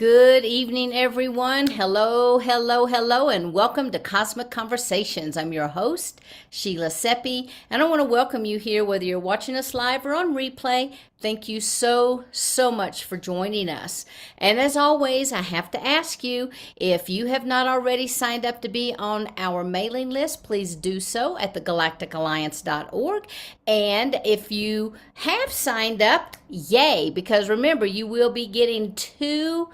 Good evening, everyone. Hello, hello, hello, and welcome to Cosmic Conversations. I'm your host, Sheila Seppi, and I want to welcome you here, whether you're watching us live or on replay. Thank you so much for joining us. And as always, I have to ask you, if you have not already signed up to be on our mailing list, please do so at thegalacticalliance.org. And if you have signed up, yay, because remember, you will be getting two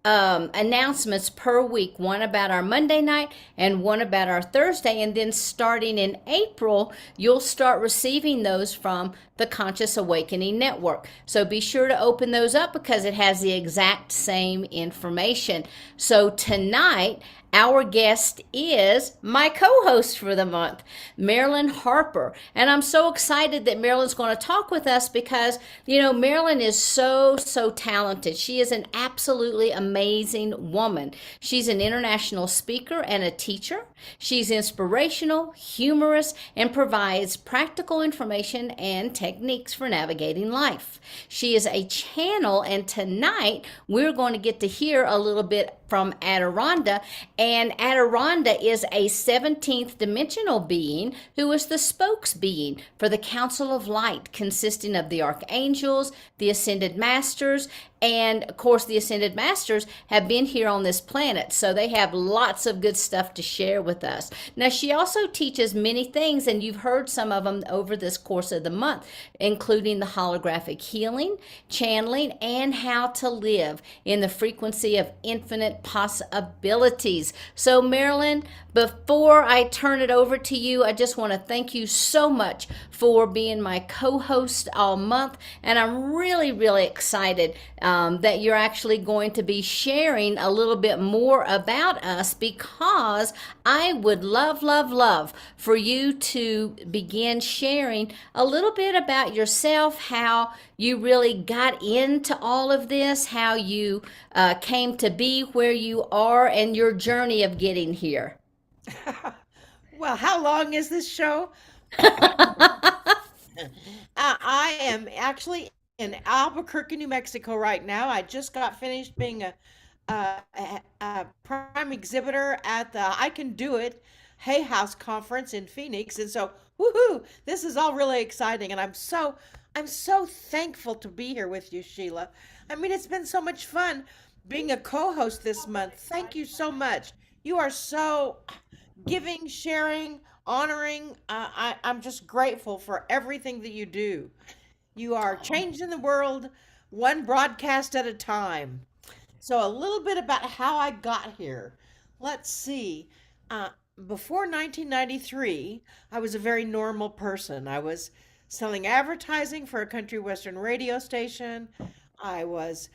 announcements per week, one about our Monday night and one about our Thursday. And then starting in April, you'll start receiving those from the Conscious Awakening Network. So be sure to open those up because it has the exact same information. So tonight, our guest is my co-host for the month, Marilyn Harper. And I'm so excited that Marilyn's going to talk with us because, Marilyn is so talented. She is an absolutely amazing woman. She's an international speaker and a teacher. She's inspirational, humorous, and provides practical information and techniques for navigating life. She is a channel, and tonight we're going to get to hear a little bit from Adironnda. And Adironnda is a 17th dimensional being who is the spokes being for the Council of Light, consisting of the archangels, the ascended masters, and of course the ascended masters have been here on this planet, so they have lots of good stuff to share with us. Now, she also teaches many things, and you've heard some of them over this course of the month, including the holographic healing, channeling, and how to live in the frequency of infinite possibilities. So Marilyn, before I turn it over to you, I just want to thank you so much for being my co-host all month, and I'm really excited that you're actually going to be sharing a little bit more about us, because I would love for you to begin sharing a little bit about yourself, how you really got into all of this, how you came to be where you are, and your journey of getting here. Well, how long is this show? I am actually in Albuquerque, New Mexico right now. I just got finished being a prime exhibitor at the I Can Do It Hay House conference in Phoenix, and so woohoo! This is all really exciting, and I'm so thankful to be here with you, Sheila. I mean, it's been so much fun being a co-host this month. Thank you so much. You are so giving, sharing, honoring. I'm just grateful for everything that you do. You are changing the world one broadcast at a time. So, a little bit about how I got here. Let's see. Uh, Before 1993, I was a very normal person. I was selling advertising for a country western radio station. I was,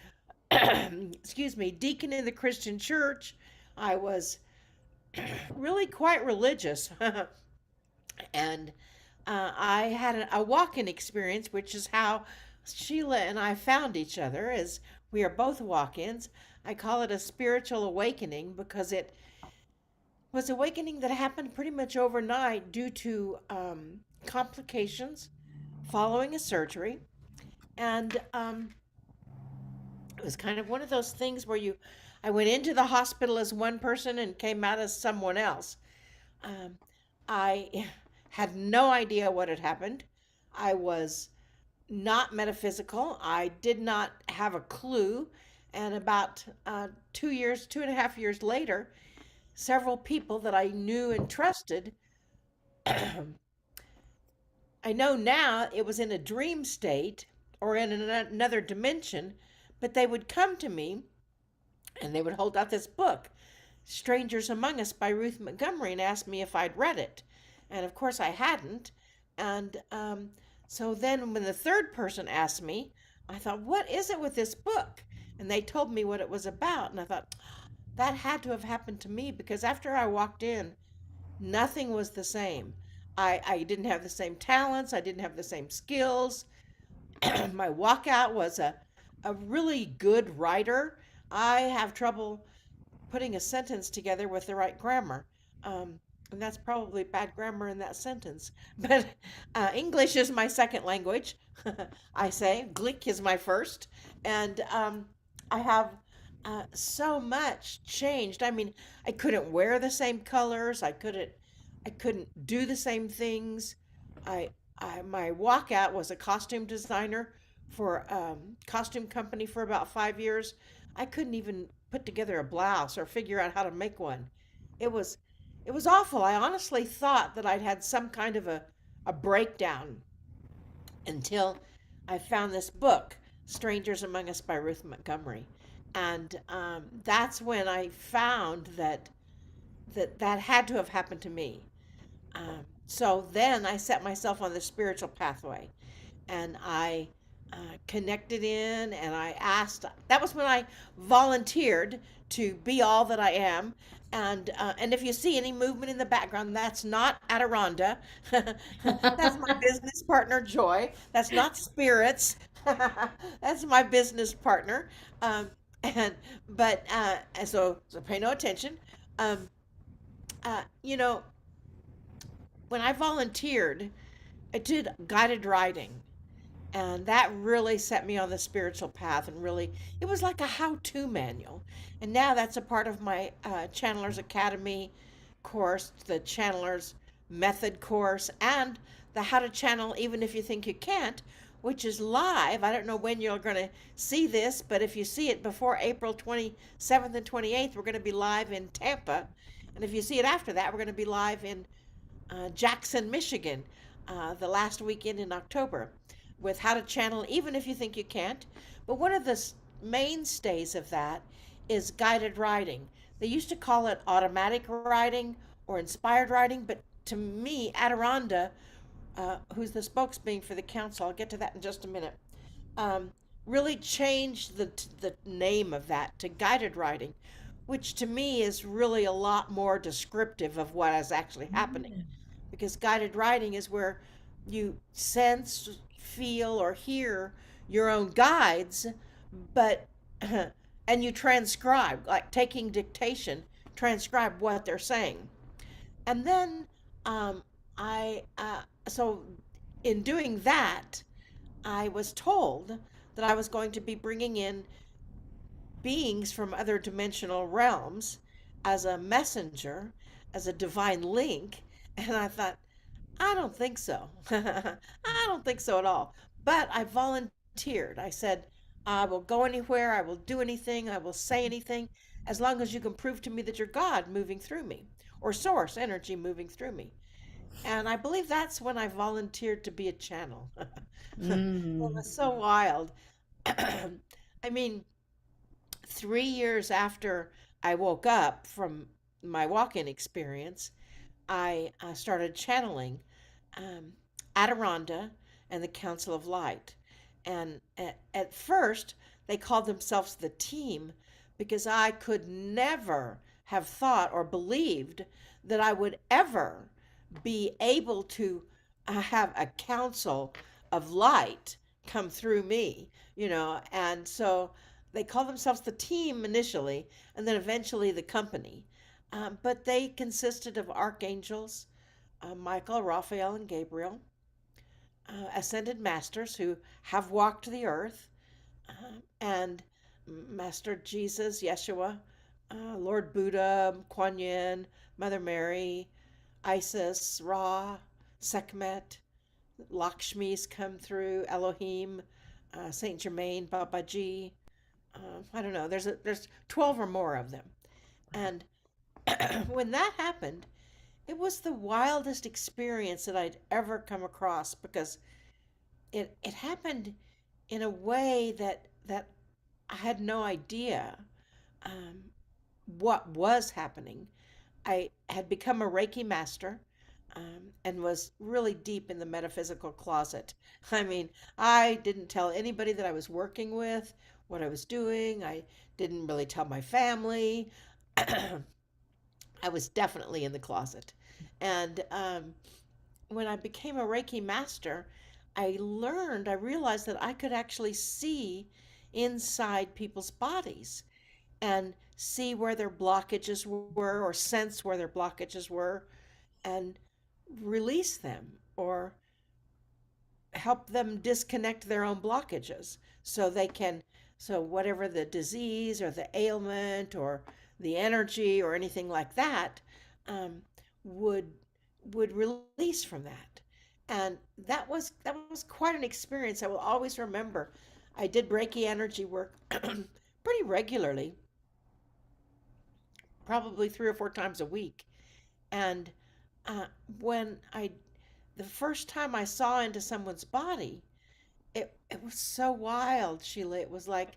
excuse me, deacon in the Christian church. I was really quite religious. And I had a walk-in experience, which is how Sheila and I found each other, as we are both walk-ins. I call it a spiritual awakening because it was awakening that happened pretty much overnight due to complications following a surgery. And it was kind of one of those things where I went into the hospital as one person and came out as someone else. Um, I had no idea what had happened. I was not metaphysical. I did not have a clue. And about 2 years, 2.5 years later, several people that I knew and trusted, I know now it was in a dream state or in another dimension, but they would come to me and they would hold out this book, Strangers Among Us by Ruth Montgomery, and ask me if I'd read it. And of course I hadn't. And so then when the third person asked me, I thought, what is it with this book? And they told me what it was about. And I thought, that had to have happened to me because after I walked in, nothing was the same. I didn't have the same talents. I didn't have the same skills. My walkout was a really good writer. I have trouble putting a sentence together with the right grammar. And that's probably bad grammar in that sentence. But English is my second language. I say Glick is my first. And I have so much changed. I mean, I couldn't wear the same colors. I couldn't do the same things. I, my walkout was a costume designer for costume company for about 5 years. I couldn't even put together a blouse or figure out how to make one. It was, it was awful. I honestly thought that I'd had some kind of a breakdown until I found this book, Strangers Among Us by Ruth Montgomery. And that's when I found that had to have happened to me. So then I set myself on the spiritual pathway and I connected in and I asked. That was when I volunteered to be all that I am. And if you see any movement in the background, that's not Adironnda. That's my business partner, Joy. That's not spirits. That's my business partner. Um, and so pay no attention. Um, you know, when I volunteered, I did guided riding, and that really set me on the spiritual path. And really, it was like a how-to manual. And now that's a part of my Channelers Academy course, the Channelers Method course, and the How to Channel Even If You Think You Can't, which is live. I don't know when you're going to see this, but if you see it before April 27th and 28th, we're going to be live in Tampa. And if you see it after that, we're going to be live in Jackson, Michigan, the last weekend in October, with How to Channel Even If You Think You Can't. But one of the mainstays of that is guided writing. They used to call it automatic writing or inspired writing, but to me, Adironnda, who's the spokesman for the council, I'll get to that in just a minute, um, really changed the name of that to guided writing, which to me is really a lot more descriptive of what is actually happening. Because guided writing is where you sense, feel, or hear your own guides, but and you transcribe, like taking dictation, transcribe what they're saying. And then um, so in doing that, I was told that I was going to be bringing in beings from other dimensional realms as a messenger, as a divine link. And I thought, I don't think so. I don't think so at all. But I volunteered. I said, I will go anywhere, I will do anything, I will say anything, as long as you can prove to me that you're God moving through me, or source energy moving through me. And I believe that's when I volunteered to be a channel. It Mm. was so wild. I mean, 3 years after I woke up from my walk in experience, I started channeling um, Adironda and the Council of Light. And at first, they called themselves the team because I could never have thought or believed that I would ever be able to have a council of light come through me, and so they called themselves the team initially, and then eventually the company. But they consisted of archangels, Michael, Raphael, and Gabriel, ascended masters who have walked the earth, and Master Jesus, Yeshua, Lord Buddha, Kuan Yin, Mother Mary, Isis, Ra, Sekhmet, Lakshmi's come through, Elohim, Saint Germain, Babaji. I don't know. There's 12 or more of them, and when that happened, it was the wildest experience that I'd ever come across because it happened in a way that I had no idea um, what was happening. I had become a Reiki master and was really deep in the metaphysical closet. I mean, I didn't tell anybody that I was working with, what I was doing. I didn't really tell my family. I was definitely in the closet. And when I became a Reiki master, I realized that I could actually see inside people's bodies and see where their blockages were or sense where their blockages were and release them or help them disconnect their own blockages so they can So whatever the disease or the ailment or the energy or anything like that, um, would would release from that. And that was quite an experience. I will always remember. I did Reiki energy work pretty regularly, probably 3 or 4 times a week. And uh, when I the first time I saw into someone's body, it was so wild, Sheila. It was like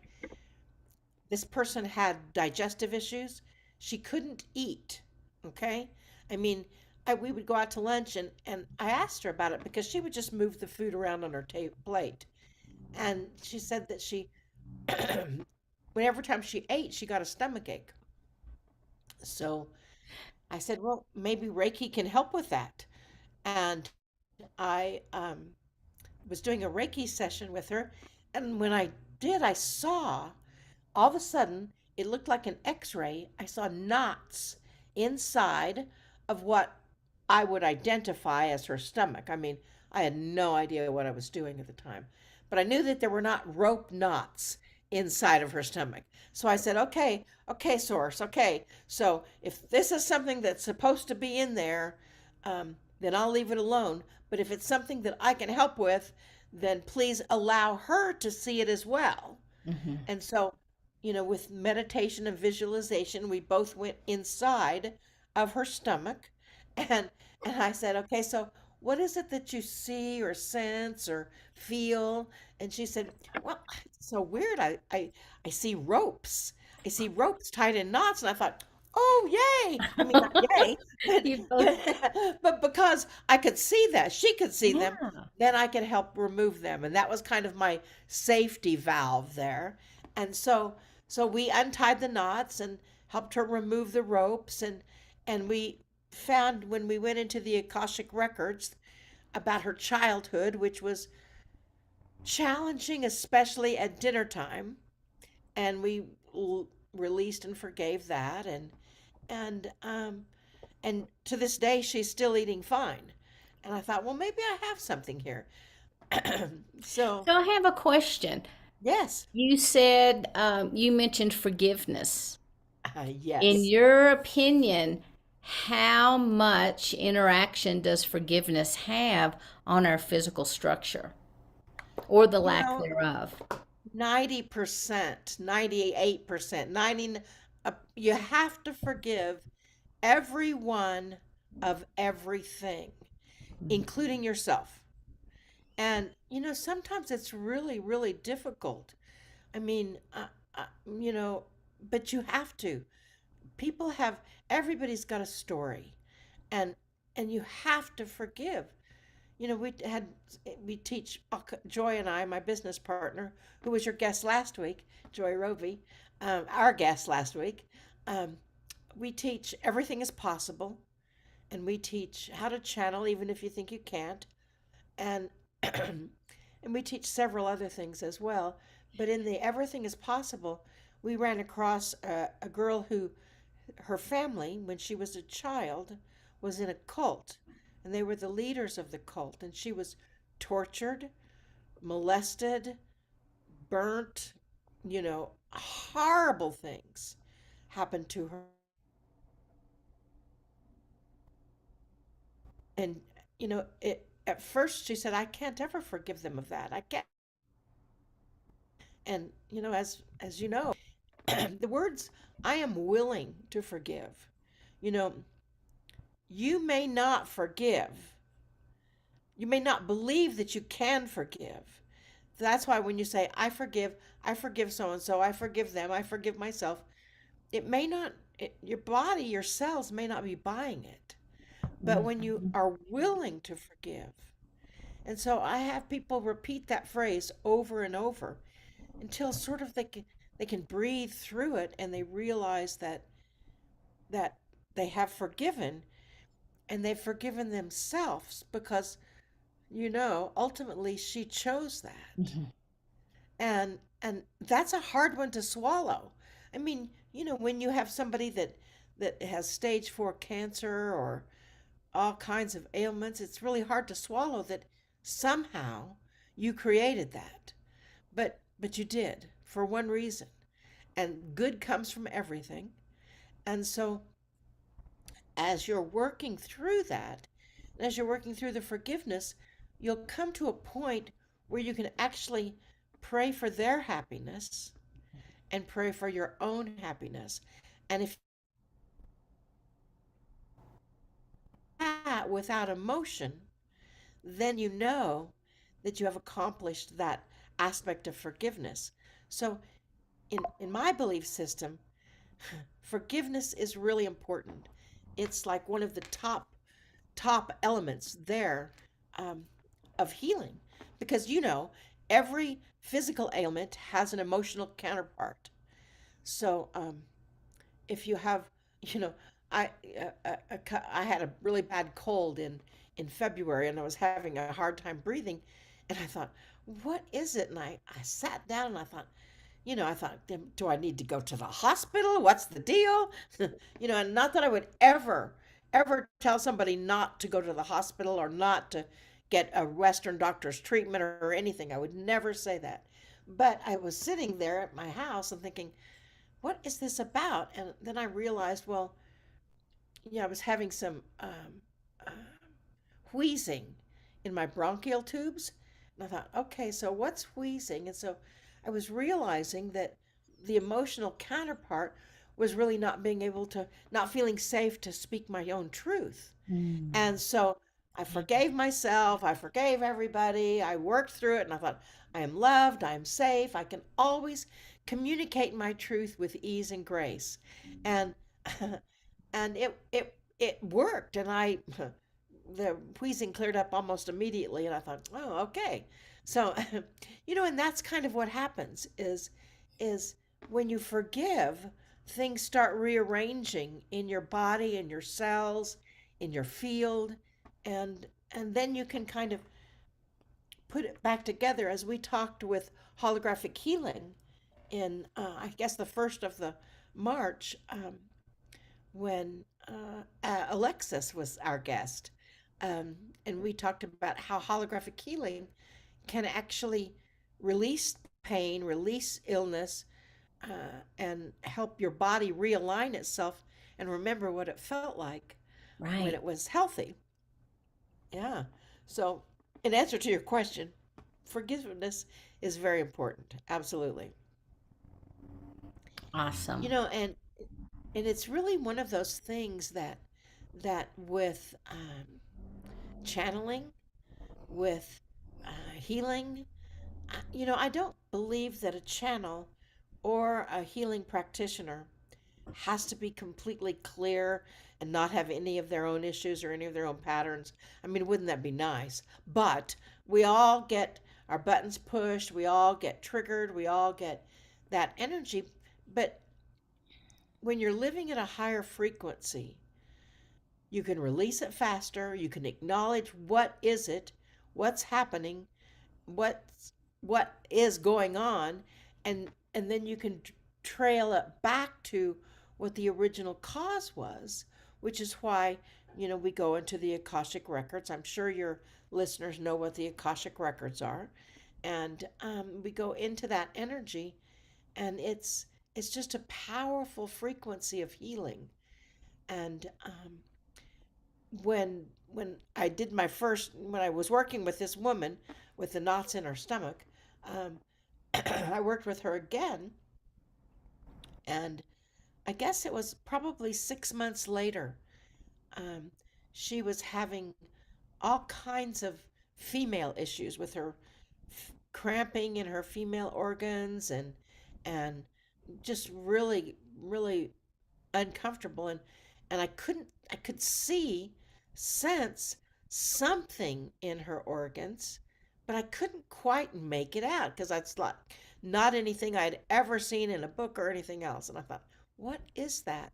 this person had digestive issues. She couldn't eat. Okay. I mean, we would go out to lunch, and I asked her about it because she would just move the food around on her plate. And she said that whenever time she ate, she got a stomach ache. So I said, well, maybe Reiki can help with that. And I was doing a Reiki session with her. And when I did, I saw all of a sudden, it looked like an x-ray. I saw knots inside of what I would identify as her stomach. I mean, I had no idea what I was doing at the time, but I knew that there were not rope knots inside of her stomach. So I said, okay, okay, source, okay. So if this is something that's supposed to be in there, then I'll leave it alone. But if it's something that I can help with, then please allow her to see it as well. Hmm. And so, with meditation and visualization, we both went inside of her stomach, and I said, "Okay, so what is it that you see or sense or feel?" And she said, "Well, it's so weird. I see ropes. I see ropes tied in knots." And I thought, "Oh, yay!" I mean, not yay, but You both, but because I could see that, she could see them, yeah. then I could help remove them, and that was kind of my safety valve there. And so we untied the knots and helped her remove the ropes, and we found when we went into the Akashic records about her childhood, which was challenging, especially at dinner time, and we released and forgave that, and to this day she's still eating fine. And I thought, well, maybe I have something here. So So I have a question. yes, You said you mentioned forgiveness. In yes. your opinion, how much interaction does forgiveness have on our physical structure or the You lack know, thereof? 90%, 98%, 90, you have to forgive everyone of everything, including yourself. And, sometimes it's really, really difficult. I mean, you know, but you have to. People have, everybody's got a story, and you have to forgive. We teach Joy and I, my business partner, who was your guest last week, Joy Rovey, our guest last week. Um, we teach everything is possible, and we teach how to channel even if you think you can't, and and we teach several other things as well. But in the everything is possible, we ran across a girl who her family, when she was a child, was in a cult, and they were the leaders of the cult, and she was tortured, molested, burnt, horrible things happened to her. And at first she said, I can't ever forgive them of that. I can't. And as you know, the words I am willing to forgive. You know, you may not forgive. You may not believe that you can forgive. That's why when you say, I forgive so and so, I forgive them, I forgive myself, it may not, your body, your cells may not be buying it. But when you Mhm. are willing to forgive, and so I have people repeat that phrase over and over until sort of they can breathe through it, and they realize that they have forgiven, and they've forgiven themselves because ultimately she chose that. Mhm. And that's a hard one to swallow. I mean, when you have somebody that has stage 4 cancer or all kinds of ailments, it's really hard to swallow that somehow you created that. But you did. for one reason, and good comes from everything. And so, as you're working through that, and as you're working through the forgiveness, you'll come to a point where you can actually pray for their happiness and pray for your own happiness. And if that without emotion, then you know that you have accomplished that aspect of forgiveness. So, in my belief system, forgiveness is really important. It's like one of the top elements there, um, of healing, because every physical ailment has an emotional counterpart. So if you have, you know, I I had a really bad cold in February, and I was having a hard time breathing, and I thought, what is it? And I sat down and I thought, I thought, do I need to go to the hospital? What's the deal? And not that I would ever tell somebody not to go to the hospital or not to get a Western doctor's treatment or anything. I would never say that. But I was sitting there at my house and thinking, what is this about? And then I realized, well, I was having some uh, wheezing in my bronchial tubes. And I thought, okay, so what's wheezing? And so I was realizing that the emotional counterpart was really not feeling safe to speak my own truth. Mm. And so I forgave myself, I forgave everybody, I worked through it, and I thought, I am loved, I am safe, I can always communicate my truth with ease and grace. And and it worked, and I the wheezing cleared up almost immediately, and I thought, oh, okay. So and that's kind of what happens is when you forgive, things start rearranging in your body, in your cells, in your field, and then you can kind of put it back together, as we talked with holographic healing in I guess the first of the March, when Alexis was our guest. And we talked about how holographic healing can actually release pain, release illness, and help your body realign itself and remember what it felt like when Right. it was healthy. Yeah. So, in answer to your question, forgiveness is very important. Absolutely. Awesome. And it's really one of those things that with channeling, with healing, I don't believe that a channel or a healing practitioner has to be completely clear and not have any of their own issues or any of their own patterns. I mean, wouldn't that be nice? But we all get our buttons pushed, we all get triggered, we all get that energy. But when you're living at a higher frequency, you can release it faster, you can acknowledge what is it, what's happening, what's what is going on, and then you can trail it back to what the original cause was, which is why we go into the Akashic records. I'm sure your listeners know what the Akashic records are, and we go into that energy, and it's just a powerful frequency of healing. And when I did my first, when I was working with this woman with the knots in her stomach, um, I worked with her again, and I guess it was probably 6 months later. Um, she was having all kinds of female issues with her cramping in her female organs, and just really, really uncomfortable, and I could see, sense something in her organs, but I couldn't quite make it out because it's like not anything I'd ever seen in a book or anything else. And I thought, what is that?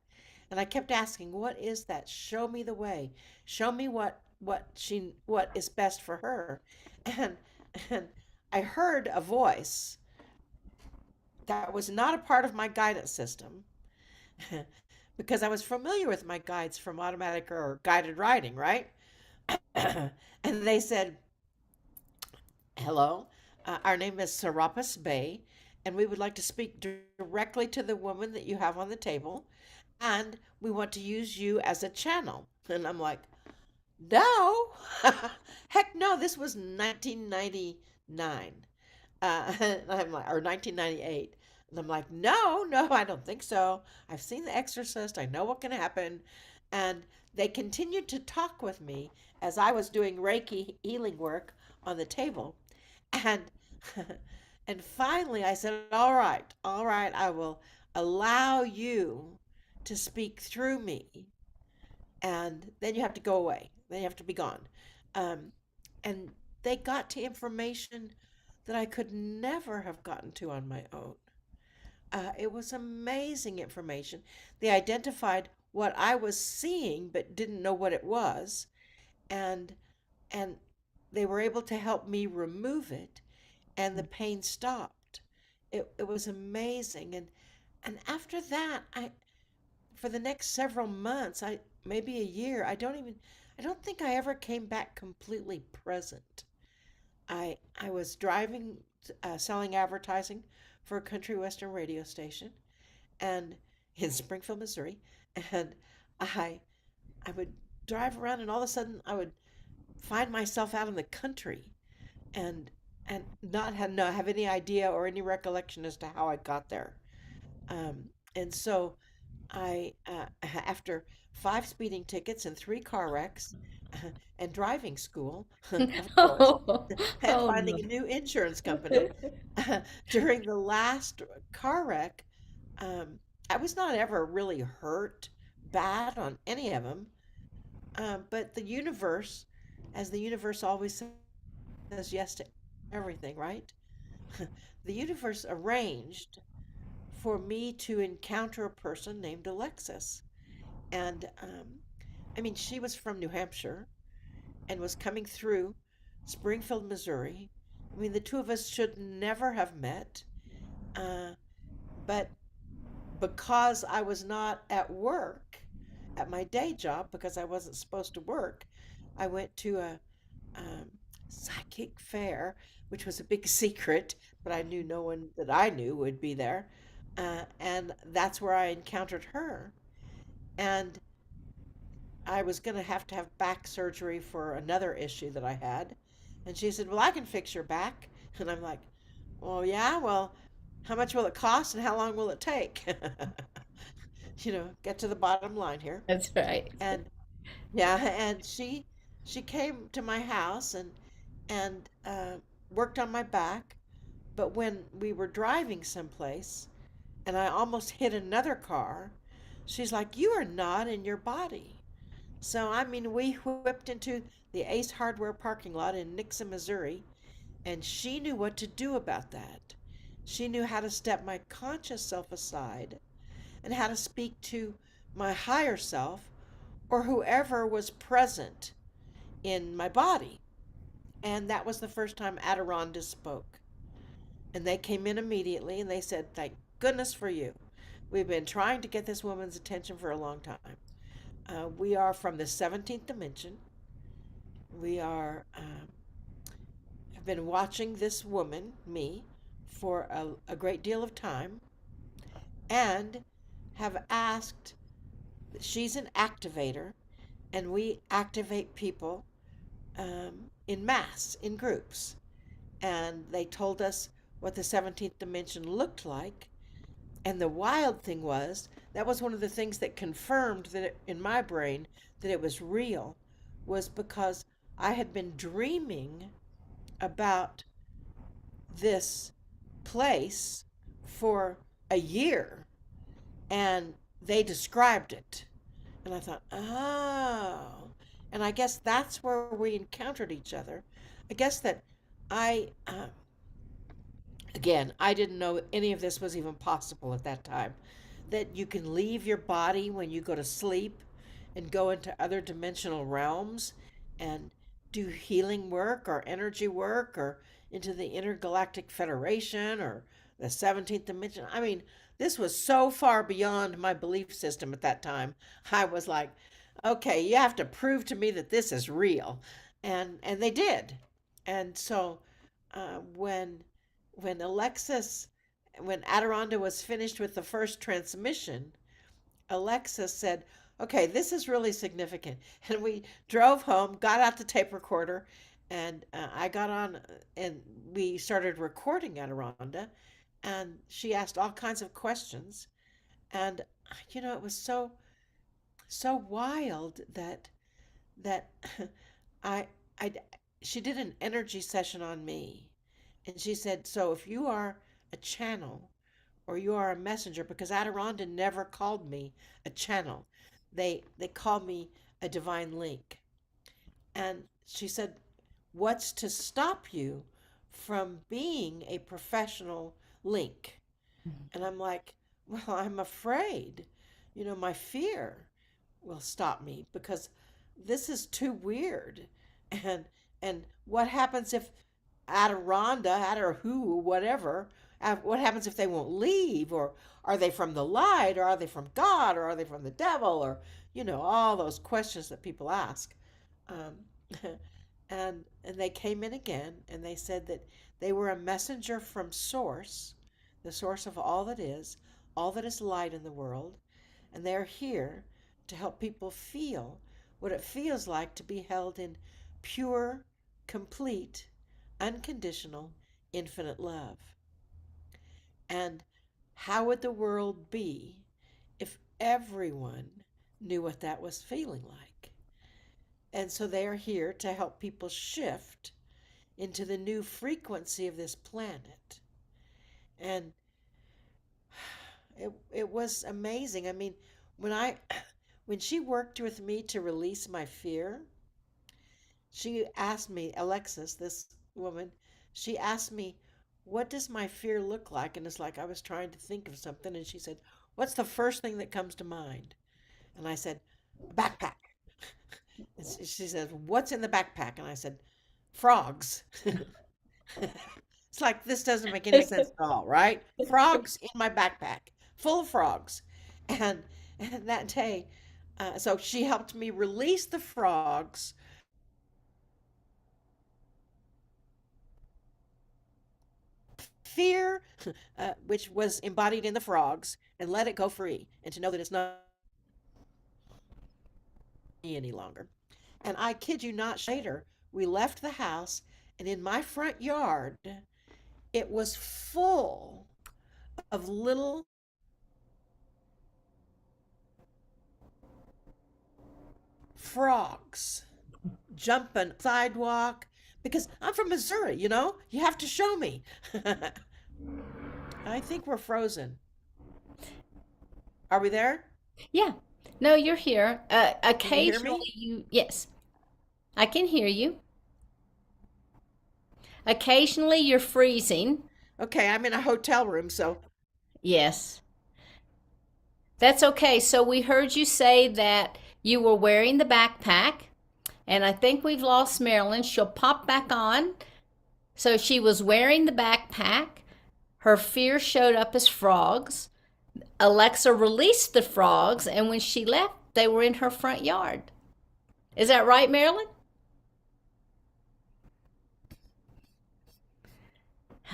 And I kept asking, what is that? Show me the way. Show me what is best for her. And and I heard a voice that was not a part of my guidance system, because I was familiar with my guides from automatic or guided writing, right? And they said, hello, our name is Serapis Bay, and we would like to speak directly to the woman that you have on the table, and we want to use you as a channel." And I'm like, "No." Heck no, this was 1999. And I'm like, or 1998. And I'm like, "No, no, I don't think so. I've seen The Exorcist. I know what can happen." And they continued to talk with me as I was doing Reiki healing work on the table. And and finally I said, all right, I will allow you to speak through me, and then you have to go away. Then you have to be gone. Um, and they got to information that I could never have gotten to on my own. It was amazing information. They identified what I was seeing but didn't know what it was, and and they were able to help me remove it, and the pain stopped. It was amazing. And after that, I for the next several months, I maybe a year, I don't think I ever came back completely present. I was driving, selling advertising for a country western radio station, and in Springfield, Missouri, and I I would drive around, and all of a sudden I would find myself out in the country, and not have any idea or any recollection as to how I got there. And so I, after five speeding tickets and three car wrecks, and driving school, of course, Oh, and oh finding no. a new insurance company, during the last car wreck, um, I was not ever really hurt bad on any of them. But the universe, as the universe always says yes to everything, right? The universe arranged for me to encounter a person named Alexis. And I mean, she was from New Hampshire and was coming through Springfield, Missouri. I mean, the two of us should never have met. Uh, but because I was not at work, at my day job, because I wasn't supposed to work, I went to a um, psychic fair, which was a big secret, but I knew no one that I knew would be there. And that's where I encountered her. And I was going to have back surgery for another issue that I had. And she said, "Well, I can fix your back." And I'm like, "Well, yeah, well, how much will it cost and how long will it take?" Get to the bottom line here. That's right. And yeah, and she came to my house and worked on my back. But when we were driving someplace and I almost hit another car, she's like, "You are not in your body." So, I mean, we whipped into the Ace Hardware parking lot in Nixon, Missouri, and she knew what to do about that. She knew how to step my conscious self aside and how to speak to my higher self or whoever was present in my body. And that was the first time Adironnda spoke. And they came in immediately and they said, "Thank goodness for you. We've been trying to get this woman's attention for a long time. We are from the 17th dimension. We have been watching this woman, me, for a great deal of time, and have asked. She's an activator, and we activate people in mass, in groups. And they told us what the 17th dimension looked like. And the wild thing was, that was one of the things that confirmed that in my brain that it was real, was because I had been dreaming about this place for a year, and they described it. And I thought, "Oh." And I guess that's where we encountered each other. I guess that I, again, I didn't know any of this was even possible at that time. That you can leave your body when you go to sleep and go into other dimensional realms and do healing work or energy work or into the intergalactic federation or the 17th dimension. I mean, this was so far beyond my belief system at that time. I was like, "Okay, you have to prove to me that this is real." And they did. And so when Alexis when Adironnda was finished with the first transmission, Alexa said, "Okay, this is really significant." And we drove home, got out the tape recorder, and I got on and we started recording Adironnda. And she asked all kinds of questions. And, it was so wild that I, I, she did an energy session on me. And she said, "So if you are a channel or you are a messenger," because Adironda never called me a channel. They called me a divine link. And she said, "What's to stop you from being a professional link?" And I'm like, "Well, I'm afraid. My fear will stop me because this is too weird." And what happens if Adironda, Adir whatever, what happens if they won't leave? Or are they from the light? Or are they from God? Or are they from the devil? Or, all those questions that people ask. Um, and they came in again and they said that they were a messenger from Source, the source of all that is light in the world, and they're here to help people feel what it feels like to be held in pure, complete, unconditional, infinite love. And how would the world be if everyone knew what that was feeling like? And so they are here to help people shift into the new frequency of this planet. And it was amazing. I mean, when I when she worked with me to release my fear, she asked me, Alexis, this woman, she asked me, "What does my fear look like?" And it's like I was trying to think of something, and she said, "What's the first thing that comes to mind?" And I said, "Backpack." And she said, "What's in the backpack?" And I said, "Frogs." It's like this doesn't make any sense at all, right? Frogs in my backpack, full of frogs. And that day, so she helped me release the frogs, fear, which was embodied in the frogs, and let it go free, and to know that it's not me any longer. And I kid you not, later, we left the house, and in my front yard, it was full of little frogs jumping sidewalk because I'm from Missouri, you have to show me. I think we're frozen. Are we there? Yeah. No, you're here. Can you hear me? Occasionally yes, I can hear you. Occasionally you're freezing. Okay, I'm in a hotel room, so Yes. That's okay. So we heard you say that you were wearing the backpack, and I think we've lost Marilyn. She'll pop back on. So she was wearing the backpack. Her fear showed up as frogs. Alexa released the frogs, and when she left, they were in her front yard. Is that right, Marilyn?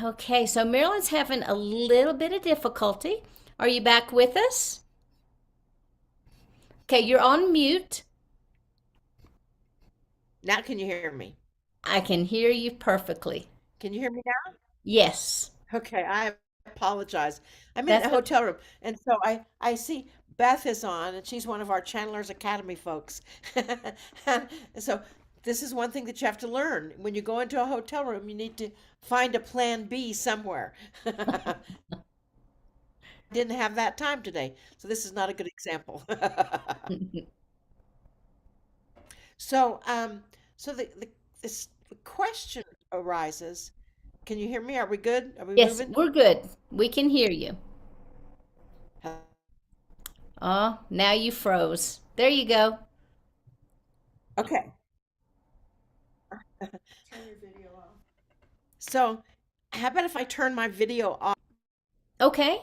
Okay, so Marilyn's having a little bit of difficulty. Are you back with us? Okay, you're on mute. now can you hear me? I can hear you perfectly. Can you hear me now? Yes, Okay, I apologize. I'm in a that's okay. hotel room, and so I see Beth is on, and she's one of our Chandler's Academy folks. And so this is one thing that you have to learn. When you go into a hotel room, you need to find a plan B somewhere. Didn't have that time today, so this is not a good example. So, so the question arises. Can you hear me? Are we good? Are we Yes, moving? we're good. We can hear you. Oh, now you froze. There you go. Okay. Turn your video off. So, how about if I turn my video off Okay.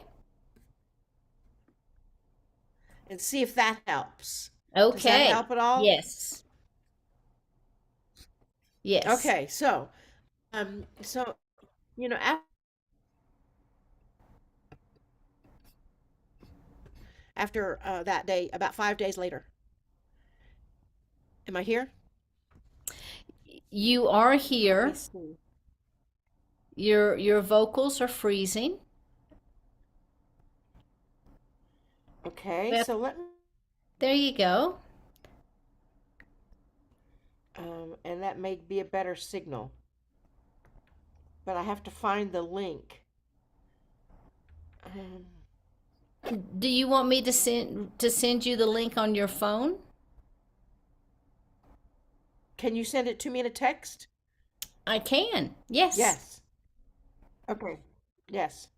and see if that helps? Does that Okay. help at all? Yes. Yes. Okay, so, so, you know, af- after that day, about 5 days later. Am I here? You are Let me here. see. Your vocals are freezing. Okay, But so let me, there you go. and that may be a better signal, but I have to find the link. Um, Do you want me to send you the link on your phone? can you send it to me in a text? I can. Yes. Yes. Okay. Yes.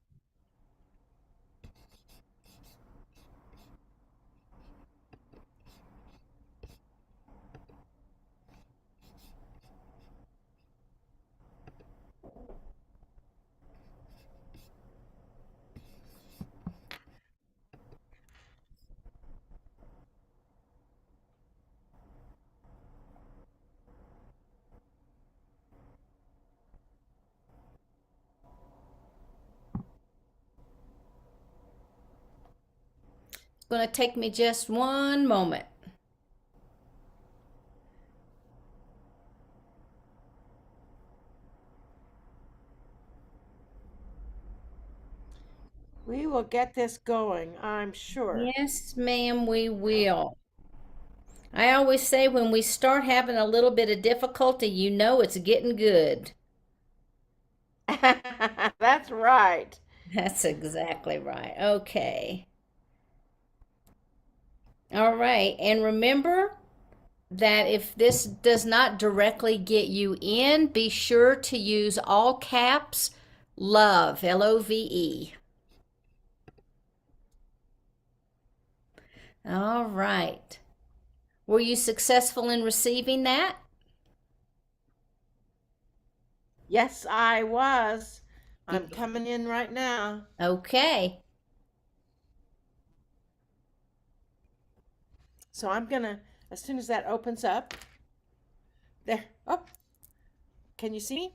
It's going to take me just one moment. We will get this going, I'm sure. Yes, ma'am, we will. I always say when we start having a little bit of difficulty, you know it's getting good. That's right. That's exactly right. Okay. All right. And remember that if this does not directly get you in, be sure to use all caps love, LOVE. All right. Were you successful in receiving that? Yes, I was. I'm coming in right now. Okay. So I'm gonna, as soon as that opens up, there. Oh, can you see me?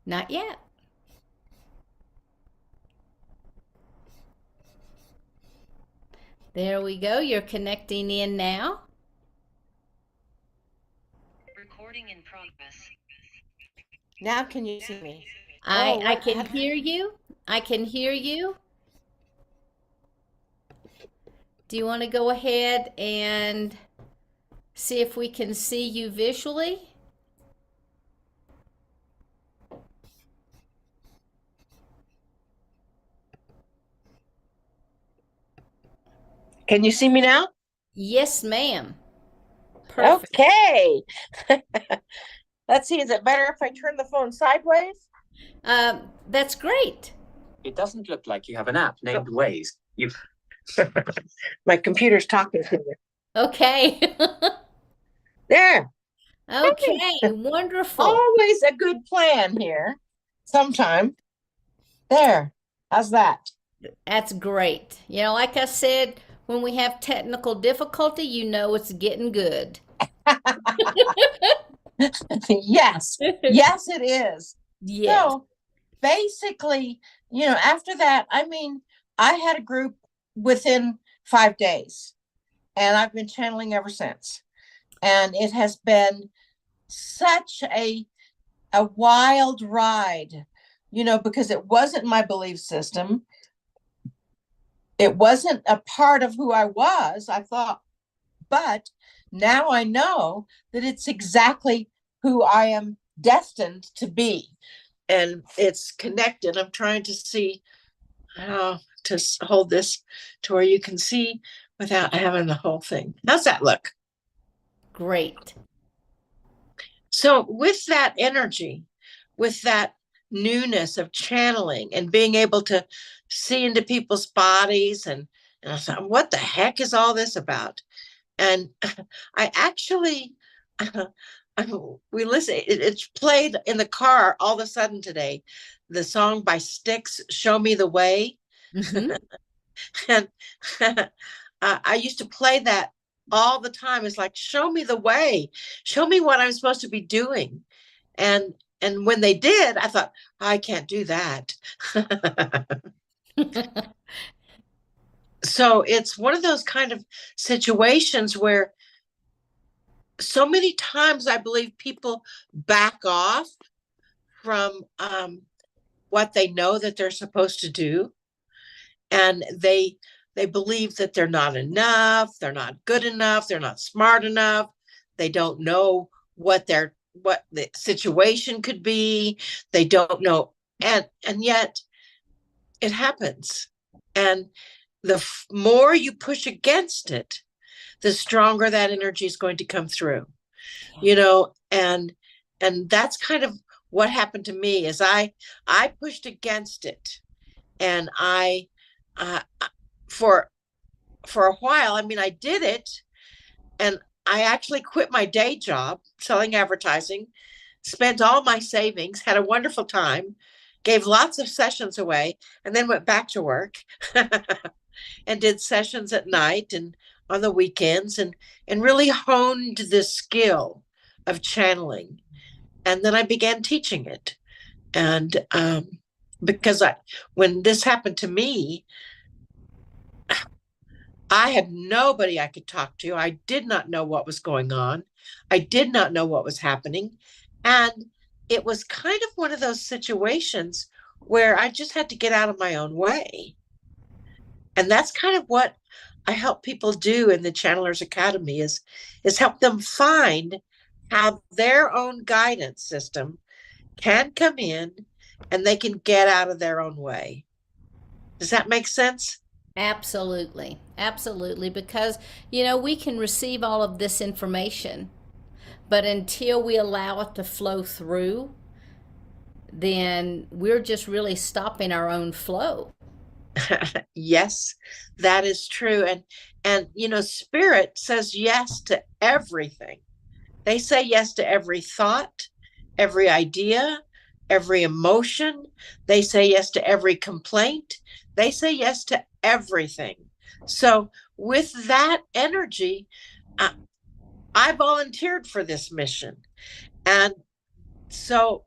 Not yet. There we go. You're connecting in now. Recording in progress. Now can you see me? I can hear you. I can hear you. Do you want to go ahead and see if we can see you visually? Can you see me now? Yes, ma'am. Perfect. Okay. Let's see, is it better if I turn the phone sideways? That's great. It doesn't look like you have an app named Waze. You've My computer's talking to me. Okay. There. Okay, wonderful. Always a good plan here. Sometime. There. How's that? That's great. You know, like I said, when we have technical difficulty, you know it's getting good. Yes. Yes, it is. Yes. So basically, after that, I mean, I had a group within 5 days, and I've been channeling ever since. And it has been such a wild ride, because it wasn't my belief system. It wasn't a part of who I was, I thought, but now I know that it's exactly who I am destined to be. And it's connected. I'm trying to see how to hold this to where you can see without having the whole thing. How's that look? Great. So with that energy, with that newness of channeling and being able to see into people's bodies, and I thought, what the heck is all this about? And I actually, we listen, it's played in the car all of a sudden today, the song by Styx, Show Me the Way. Mhm. And I used to play that all the time. It's like, show me the way, show me what I'm supposed to be doing. And when they did, I thought, I can't do that. So it's one of those kind of situations where so many times I believe people back off from what they know that they're supposed to do, and they believe that they're not enough, they're not good enough, they're not smart enough, they don't know what the situation could be, they don't know, and yet it happens. And the more you push against it, the stronger that energy is going to come through, you know. And that's kind of what happened to me. Is I pushed against it, and I for a while, I mean, I did it, and I actually quit my day job selling advertising, spent all my savings, had a wonderful time, gave lots of sessions away, and then went back to work and did sessions at night and on the weekends, and really honed the skill of channeling. And then I began teaching it. And because when this happened to me, I had nobody I could talk to. I did not know what was going on. I did not know what was happening. And it was kind of one of those situations where I just had to get out of my own way. And that's kind of what I help people do in the Channelers Academy, is help them find how their own guidance system can come in and they can get out of their own way. Does that make sense? Absolutely. Absolutely. Because, you know, we can receive all of this information, but until we allow it to flow through, then we're just really stopping our own flow. Yes, that is true. And you know, spirit says yes to everything. They say yes to every thought, every idea, every emotion. They say yes to every complaint. They say yes to everything. So with that energy, I volunteered for this mission. And so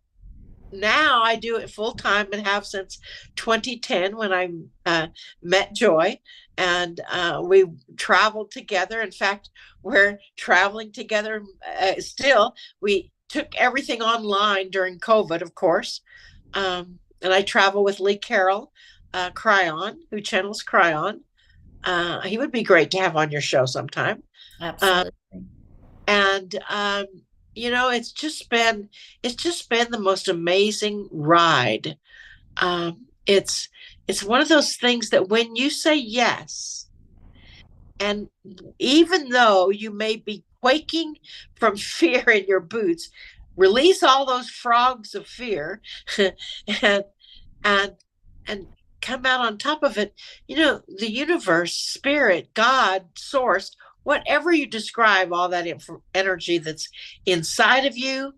now I do it full time and have since 2010, when I met Joy, and we traveled together. In fact, we're traveling together still. We took everything online during COVID, of course. And I travel with Lee Carroll, Cryon, who channels Cryon. He would be great to have on your show sometime. Absolutely. And you know, it's just been the most amazing ride. It's one of those things that when you say yes, and even though you may be quaking from fear in your boots, release all those frogs of fear and and and come out on top of it. You know, the universe, spirit, God, source, whatever you describe, all that energy that's inside of you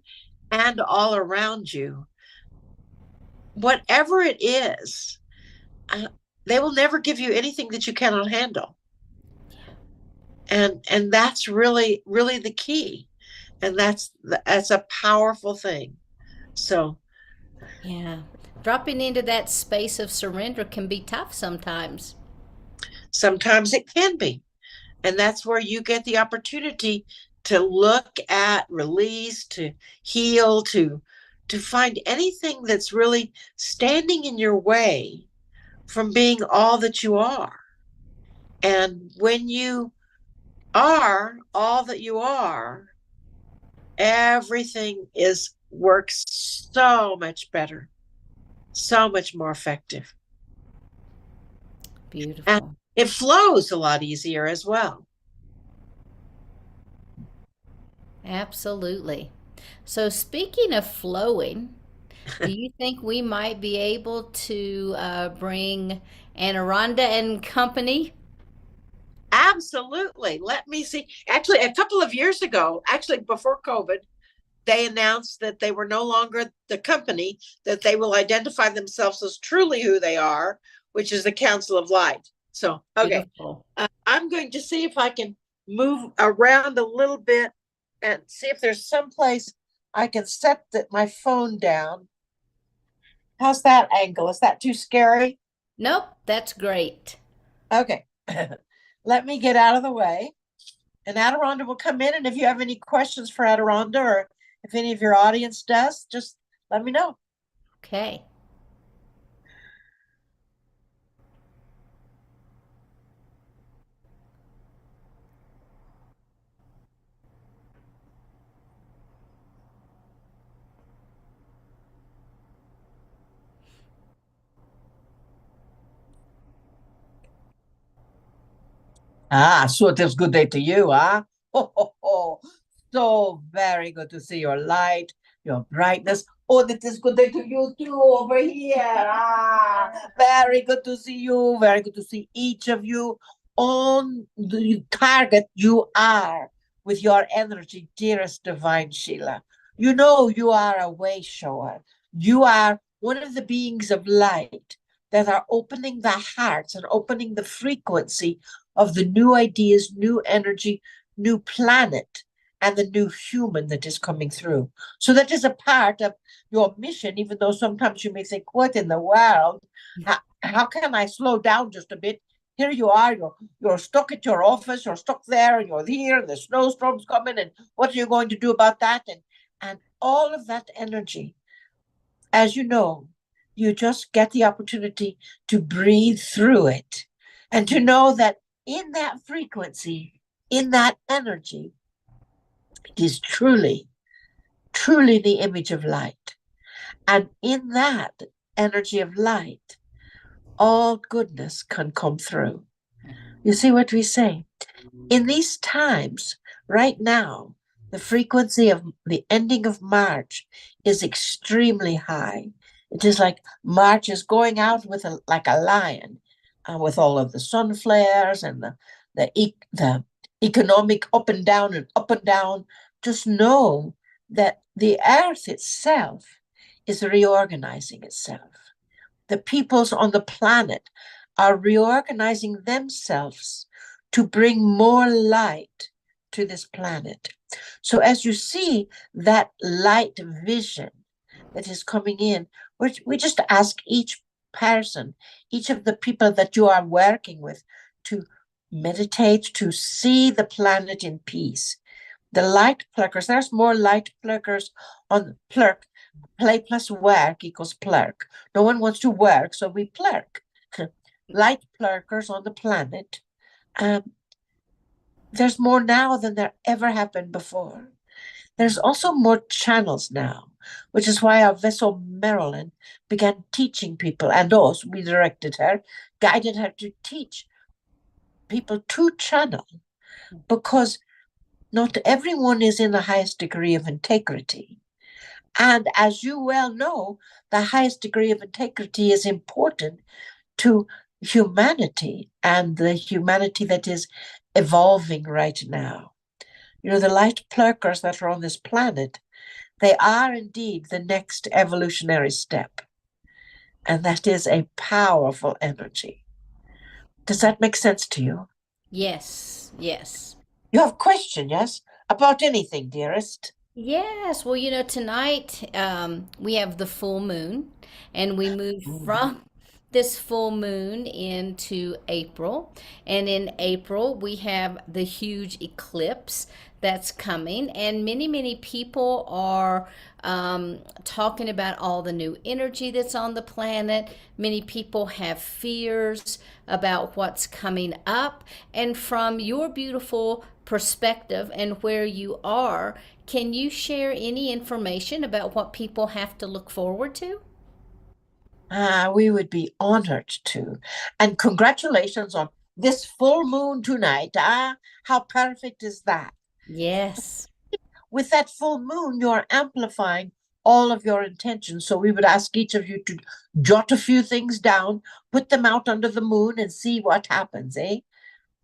and all around you, whatever it is, they will never give you anything that you cannot handle. And that's really the key. And that's a powerful thing. So Yeah. Dropping into that space of surrender can be tough sometimes. sometimes it can be. And that's where you get the opportunity to look at, release, to heal, to find anything that's really standing in your way from being all that you are. And when you are all that you are, everything works so much better, so much more effective. Beautiful. And it flows a lot easier as well. Absolutely. So, speaking of flowing, do you think we might be able to bring Adironnda and Company? Absolutely. Let me see. Actually, a couple of years ago, actually before COVID, they announced that they were no longer the company, that they will identify themselves as truly who they are, which is the Council of Light. So, okay. Beautiful. I'm going to see if I can move around a little bit and see if there's some place I can set my phone down. How's that angle? Is that too scary? Nope, that's great. Okay. let me get out of the way. And Adironnda will come in. And if you have any questions for Adironnda, or if any of your audience does, just let me know. Okay. So it is good day to you, huh? So very good to see your light, your brightness. Oh, it is good day to you too over here. Very good to see you. Very good to see each of you on the target you are with your energy, dearest divine Sheila. You know you are a way shower. You are one of the beings of light that are opening the hearts and opening the frequency of the new ideas, new energy, new planet, and the new human that is coming through. So that is a part of your mission, even though sometimes you may think, what in the world? How can I slow down just a bit? Here you are, you're stuck at your office, you're stuck there, and you're here, and the snowstorm's coming, and what are you going to do about that? And all of that energy, as you know, you just get the opportunity to breathe through it and to know that in that frequency, in that energy, it is truly, truly the image of light. And in that energy of light, all goodness can come through. You see what we say? In these times, right now, the frequency of the ending of March is extremely high. It is like March is going out with like a lion, with all of the sun flares and the economic up and down and up and down. Just know that the earth itself is reorganizing itself. The peoples on the planet are reorganizing themselves to bring more light to this planet. So as you see that light vision that is coming in, we just ask each person, each of the people that you are working with, to meditate, to see the planet in peace. The light pluckers, there's more light pluckers on plurk. Play plus work equals plurk. No one wants to work, so we plurk. Light plurkers on the planet. There's more now than there ever have been before. There's also more channels now, which is why our vessel Marilyn began teaching people, and us, we directed her, guided her to teach people to channel, because not everyone is in the highest degree of integrity. And as you well know, the highest degree of integrity is important to humanity and the humanity that is evolving right now. You know, the light plurkers that are on this planet, they are indeed the next evolutionary step. And that is a powerful energy. Does that make sense to you? Yes, yes. You have a question, yes? About anything, dearest? Yes. Well, tonight we have the full moon, and we move from this full moon into April. And in April, we have the huge eclipse that's coming. And many, many people are talking about all the new energy that's on the planet. Many people have fears about what's coming up. And from your beautiful perspective and where you are, can you share any information about what people have to look forward to? We would be honored to. And congratulations on this full moon tonight. How perfect is that? Yes. With that full moon, you're amplifying all of your intentions. So we would ask each of you to jot a few things down, put them out under the moon, and see what happens, eh?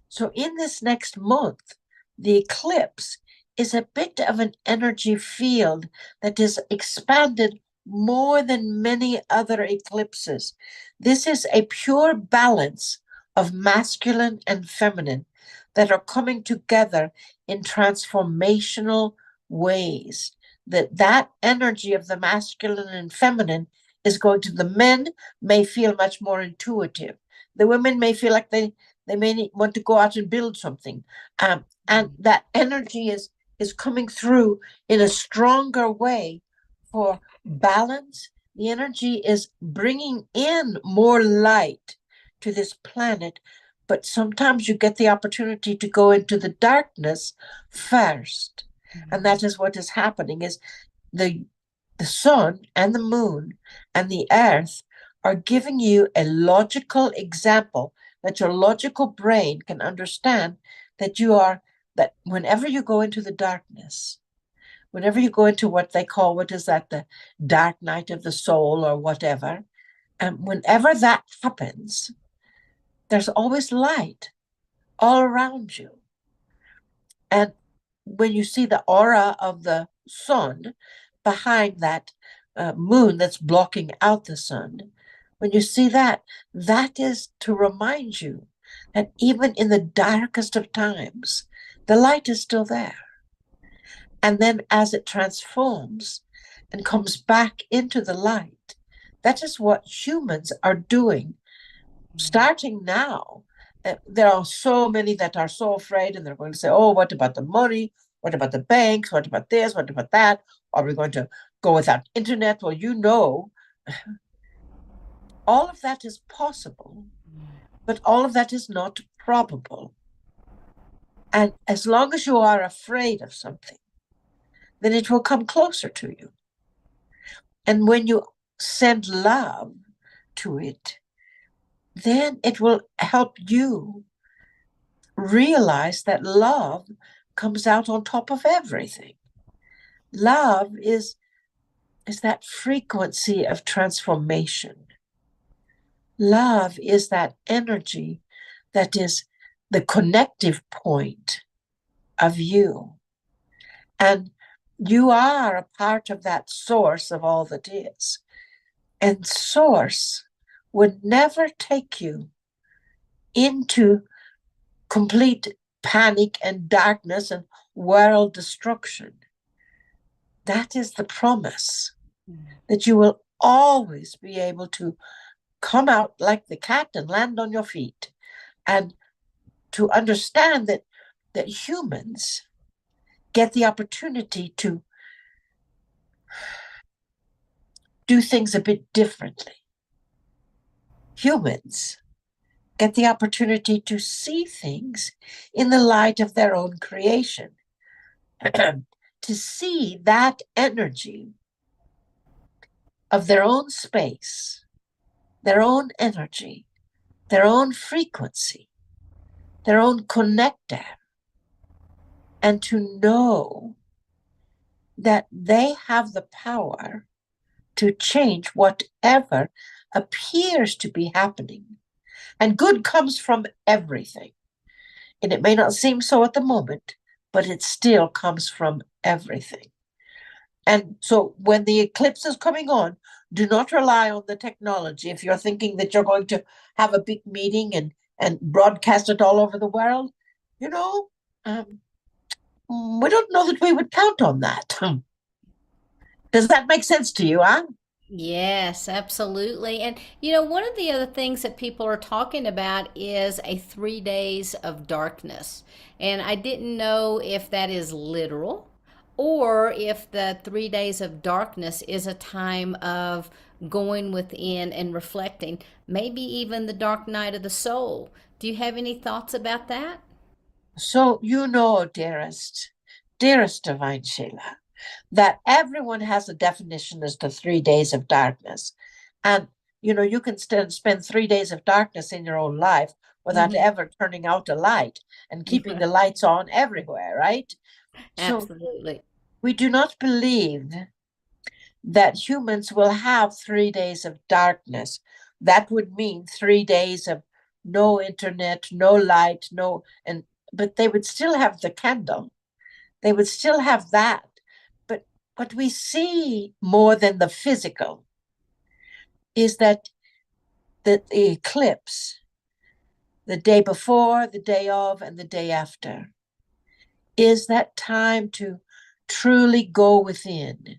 So in this next month, the eclipse is a bit of an energy field that is expanded more than many other eclipses. This is a pure balance of masculine and feminine that are coming together in transformational ways. That energy of the masculine and feminine is going to, the men may feel much more intuitive. The women may feel like They may want to go out and build something. And that energy is coming through in a stronger way for balance. The energy is bringing in more light to this planet, but sometimes you get the opportunity to go into the darkness first. And that is what is happening, is the sun and the moon and the earth are giving you a logical example that your logical brain can understand, that whenever you go into the darkness, whenever you go into what they call, the dark night of the soul or whatever, and whenever that happens, there's always light all around you. And when you see the aura of the sun behind that moon that's blocking out the sun, when you see that, that is to remind you that even in the darkest of times, the light is still there. And then as it transforms and comes back into the light, that is what humans are doing. Starting now, there are so many that are so afraid, and they're going to say, oh, what about the money? What about the banks? What about this? What about that? Are we going to go without internet? Well, all of that is possible, but all of that is not probable. And as long as you are afraid of something, then it will come closer to you. And when you send love to it, then it will help you realize that love comes out on top of everything. Love is that frequency of transformation. Love is that energy that is the connective point of you. And you are a part of that source of all that is. And source would never take you into complete panic and darkness and world destruction. That is the promise, that you will always be able to come out like the cat and land on your feet, and to understand that humans get the opportunity to do things a bit differently. Humans get the opportunity to see things in the light of their own creation, to see that energy of their own space, their own energy, their own frequency, their own connector, and to know that they have the power to change whatever appears to be happening. And good comes from everything. And it may not seem so at the moment, but it still comes from everything. And so when the eclipse is coming on, do not rely on the technology. If you're thinking that you're going to have a big meeting and broadcast it all over the world, we don't know that we would count on that. Does that make sense to you, huh? Yes, absolutely. And one of the other things that people are talking about is a 3 days of darkness. And I didn't know if that is literal or if the 3 days of darkness is a time of going within and reflecting, maybe even the dark night of the soul. Do you have any thoughts about that? So dearest divine Sheila, that everyone has a definition as to 3 days of darkness. And, you can spend 3 days of darkness in your own life without ever turning out a light and keeping the lights on everywhere, right? Absolutely. So we do not believe that humans will have 3 days of darkness. That would mean 3 days of no internet, no light, but they would still have the candle. They would still have that. But what we see more than the physical is that the eclipse, the day before, the day of, and the day after, is that time to truly go within,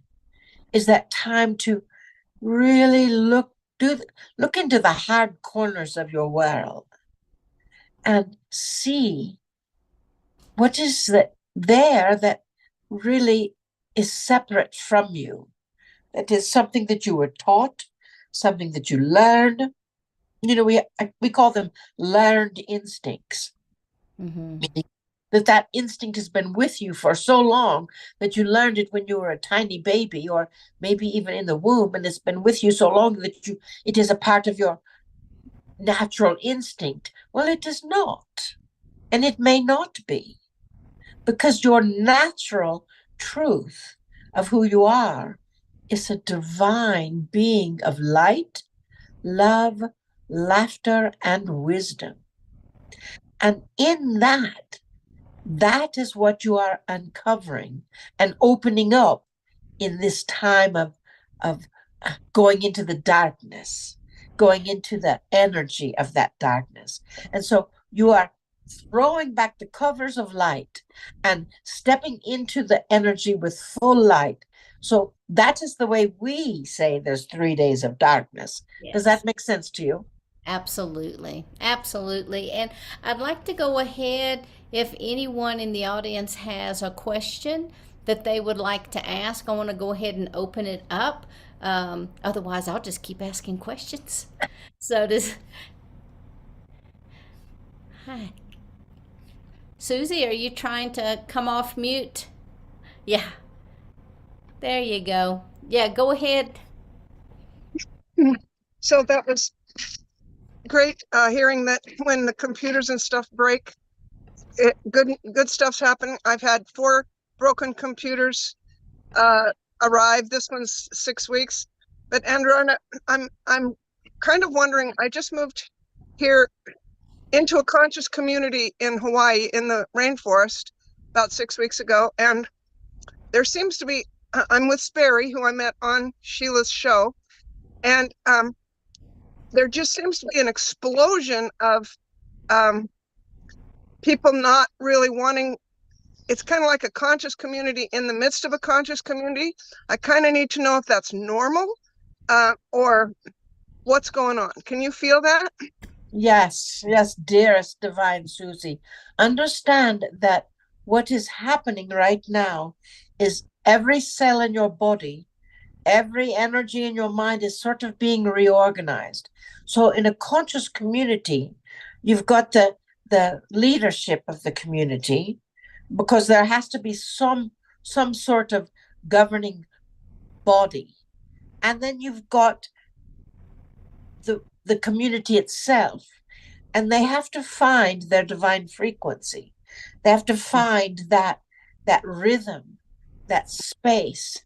is that time to really look into the hard corners of your world and see what is there that really is separate from you. That is something that you were taught, something that you learned. We call them learned instincts, meaning that instinct has been with you for so long that you learned it when you were a tiny baby, or maybe even in the womb, and it's been with you so long that it is a part of your natural instinct. Well, it is not, and it may not be, because your natural truth of who you are is a divine being of light, love, laughter, and wisdom. And in that is what you are uncovering and opening up in this time of going into the darkness, going into the energy of that darkness. And so you are throwing back the covers of light and stepping into the energy with full light. So that is the way we say there's 3 days of darkness. Does that make sense to you? Absolutely. Absolutely. And I'd like to go ahead, if anyone in the audience has a question that they would like to ask, I want to go ahead and open it up. Otherwise, I'll just keep asking questions. So hi. Susie, are you trying to come off mute? Yeah. There you go. Yeah, go ahead. So that was great, hearing that when the computers and stuff break, good stuff's happening. I've had 4 broken computers arrive. This one's 6 weeks. But Adironnda, I'm kind of wondering, I just moved here into a conscious community in Hawaii in the rainforest about 6 weeks ago, and there seems to be, I'm with Sperry, who I met on Sheila's show, and there just seems to be an explosion of people not really wanting. It's kind of like a conscious community in the midst of a conscious community. I kind of need to know if that's normal or what's going on. Can you feel that? Yes, dearest divine Susie. Understand that what is happening right now is every cell in your body, every energy in your mind is sort of being reorganized. So in a conscious community, you've got the leadership of the community, because there has to be some sort of governing body. And then you've got the community itself, and they have to find their divine frequency. They have to find that rhythm, that space.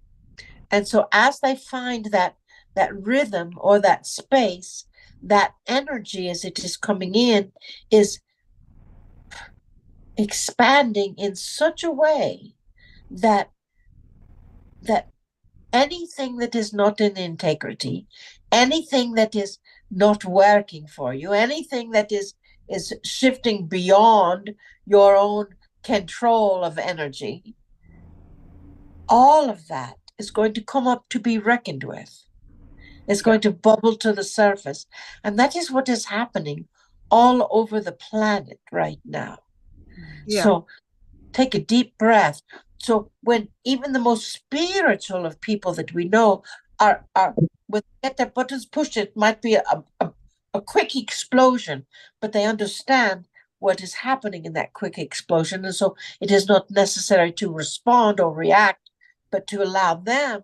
And so as they find that rhythm or that space, that energy as it is coming in is expanding in such a way that anything that is not in integrity, anything that is not working for you, anything that is shifting beyond your own control of energy, all of that is going to come up to be reckoned with. It's going to bubble to the surface. And that is what is happening all over the planet right now. Yeah. So take a deep breath. So when even the most spiritual of people that we know are when they get their buttons pushed, it might be a quick explosion, but they understand what is happening in that quick explosion. And so it is not necessary to respond or react, but to allow them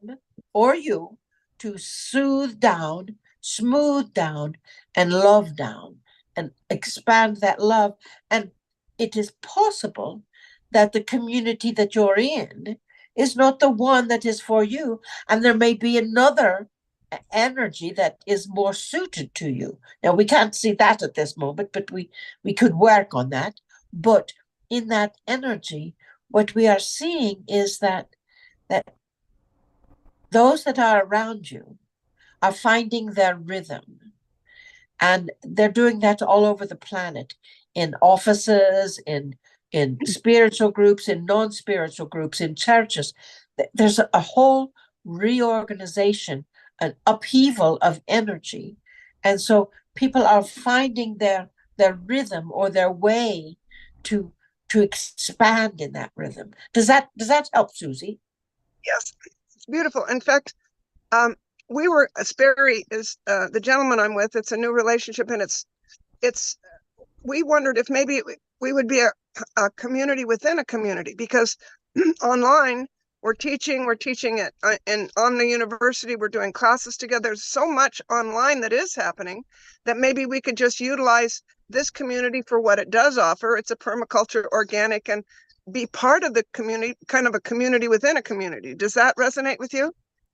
or you to soothe down, smooth down, and love down, and expand that love. And it is possible that the community that you're in is not the one that is for you, and there may be another energy that is more suited to you. Now, we can't see that at this moment, but we could work on that. But in that energy, what we are seeing is that those that are around you are finding their rhythm, and they're doing that all over the planet, in offices, in spiritual groups, in non-spiritual groups, in churches. There's a whole reorganization, an upheaval of energy. And so people are finding their their rhythm or their way to expand in that rhythm. Does that help, Susie? Yes, it's beautiful. In fact, we were Sperry is the gentleman I'm with. It's a new relationship, and it's we wondered if maybe we would be a community within a community, because online we're teaching it and on the university we're doing classes together. There's so much online that is happening that maybe we could just utilize this community for what it does offer. It's a permaculture organic, and be part of the community, kind of a community within a community. Does that resonate with you?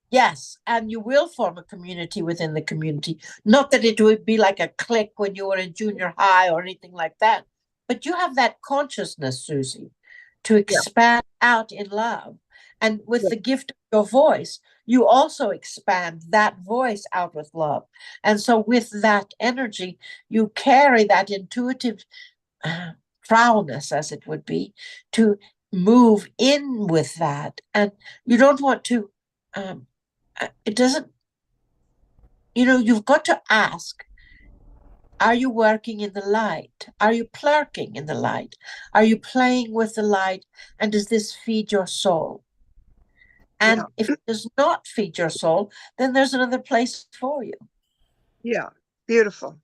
Yes, and you will form a community within the community. Not that it would be like a clique when you were in junior high or anything like that, but you have that consciousness, Susie, to expand out in love. And with the gift of your voice, you also expand that voice out with love. And so with that energy, you carry that intuitive prowess, as it would be, to move in with that. And you don't want to, it doesn't, you've got to ask, are you working in the light? Are you plurking in the light? Are you playing with the light? And does this feed your soul? And if it does not feed your soul, then there's another place for you. Yeah, beautiful.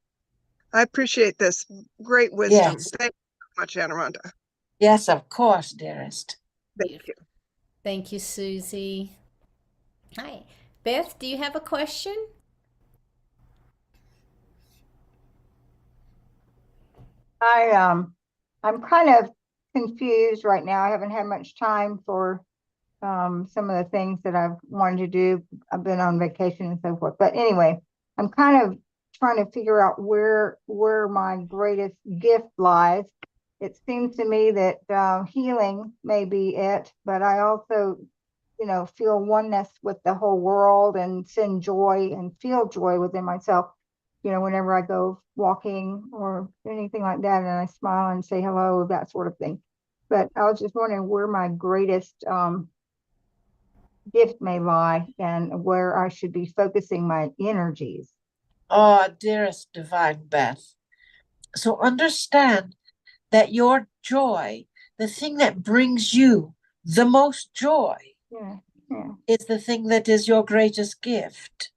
I appreciate this. Great wisdom. Yes. Thank you so much, Adironnda. Yes, of course, dearest. Thank you. Thank you, Susie. Hi. Beth, do you have a question? I'm kind of confused right now. I haven't had much time for some of the things that I've wanted to do. I've been on vacation and so forth. But anyway, I'm kind of trying to figure out where my greatest gift lies. It seems to me that healing may be it, but I also, feel oneness with the whole world and send joy and feel joy within myself. Whenever I go walking or anything like that, and I smile and say hello, that sort of thing. But I was just wondering where my greatest gift may lie and where I should be focusing my energies. Oh, dearest divine Beth. So understand that your joy, the thing that brings you the most joy, is the thing that is your greatest gift.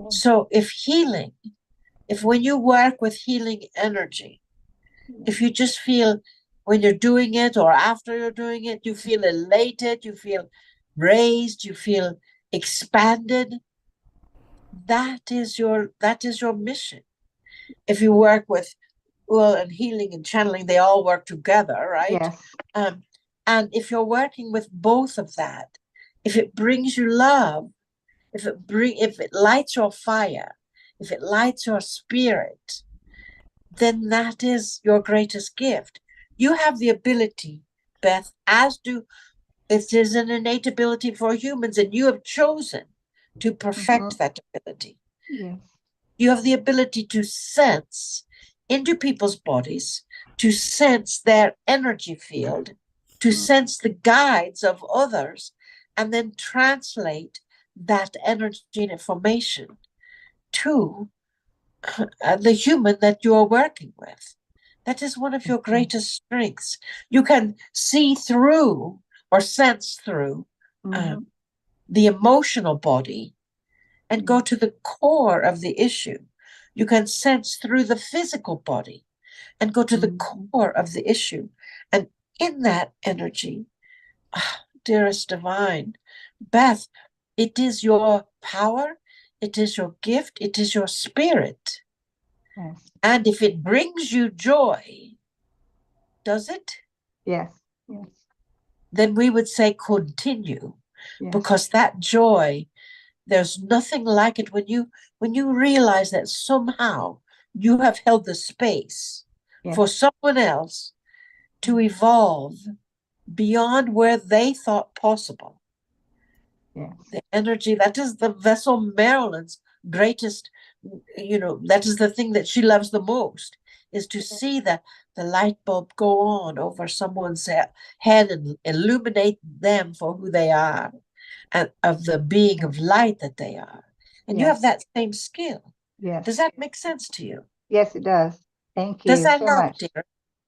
So if when you work with healing energy, if you just feel when you're doing it or after you're doing it, you feel elated, you feel raised, you feel expanded, that is your mission. If you work with, and healing and channeling, they all work together, right? Yes. And if you're working with both of that, if it brings you love, if it lights your fire, if it lights your spirit, then that is your greatest gift. You have the ability, Beth, it is an innate ability for humans, and you have chosen to perfect that ability. Yes. You have the ability to sense into people's bodies, to sense their energy field, to sense the guides of others, and then translate that energy and information to the human that you are working with. That is one of your greatest strengths. You can see through or sense through the emotional body and go to the core of the issue. You can sense through the physical body and go to the core of the issue. And in that energy, dearest divine Beth, it is your power, it is your gift, it is your spirit. Yes. And if it brings you joy, does it? Yes. Yes. Then we would say continue, Yes. because that joy, there's nothing like it when you realize that somehow you have held the space for someone else to evolve beyond where they thought possible. Yes. The energy, that is the vessel Marilyn's greatest, that is the thing that she loves the most, is to see the light bulb go on over someone's head and illuminate them for who they are and of the being of light that they are. And you have that same skill. Yes. Does that make sense to you? Yes, it does. Thank Does you that so help, much. dear?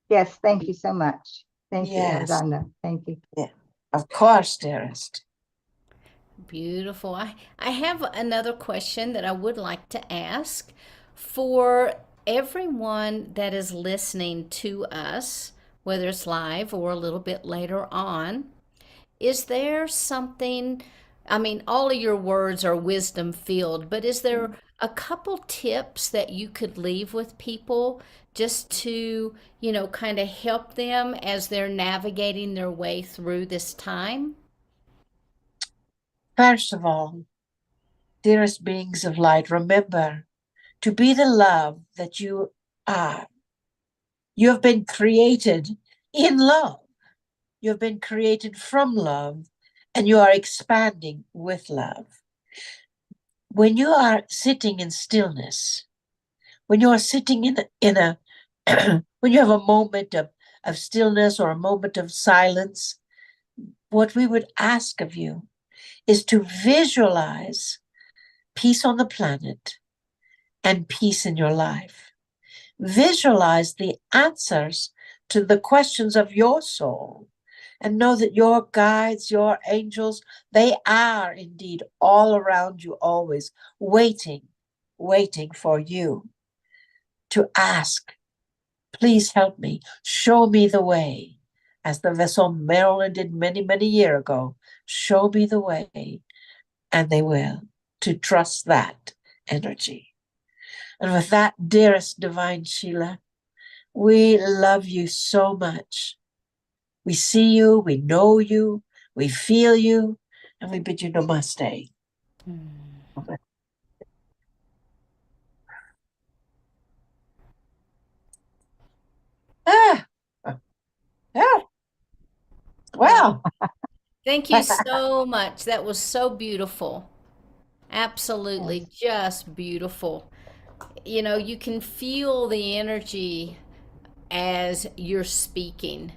Yes, thank you so much. Thank you, Yes, Adironnda. Thank you. yeah, of course, dearest. Beautiful. I have another question that I would like to ask for everyone that is listening to us, whether it's live or a little bit later on. Is there something, I mean, all of your words are wisdom filled, but is there a couple tips that you could leave with people just to, kind of help them as they're navigating their way through this time? First of all, dearest beings of light, remember to be the love that you are. You have been created in love. You have been created from love, and you are expanding with love. When you are sitting in stillness, when you are sitting in a when you have a moment of stillness or a moment of silence, what we would ask of you is to visualize peace on the planet and peace in your life. Visualize the answers to the questions of your soul and know that your guides, your angels, they are indeed all around you always, waiting for you to ask, please help me, show me the way. As the vessel Marilyn did many, many years ago, show me the way, and they will, to trust that energy. And with that, dearest divine Sheila, we love you so much. We see you, we know you, we feel you, and we bid you namaste. Ah, yeah. Well, Thank you so much. That was so beautiful. Absolutely, just beautiful. You can feel the energy as you're speaking.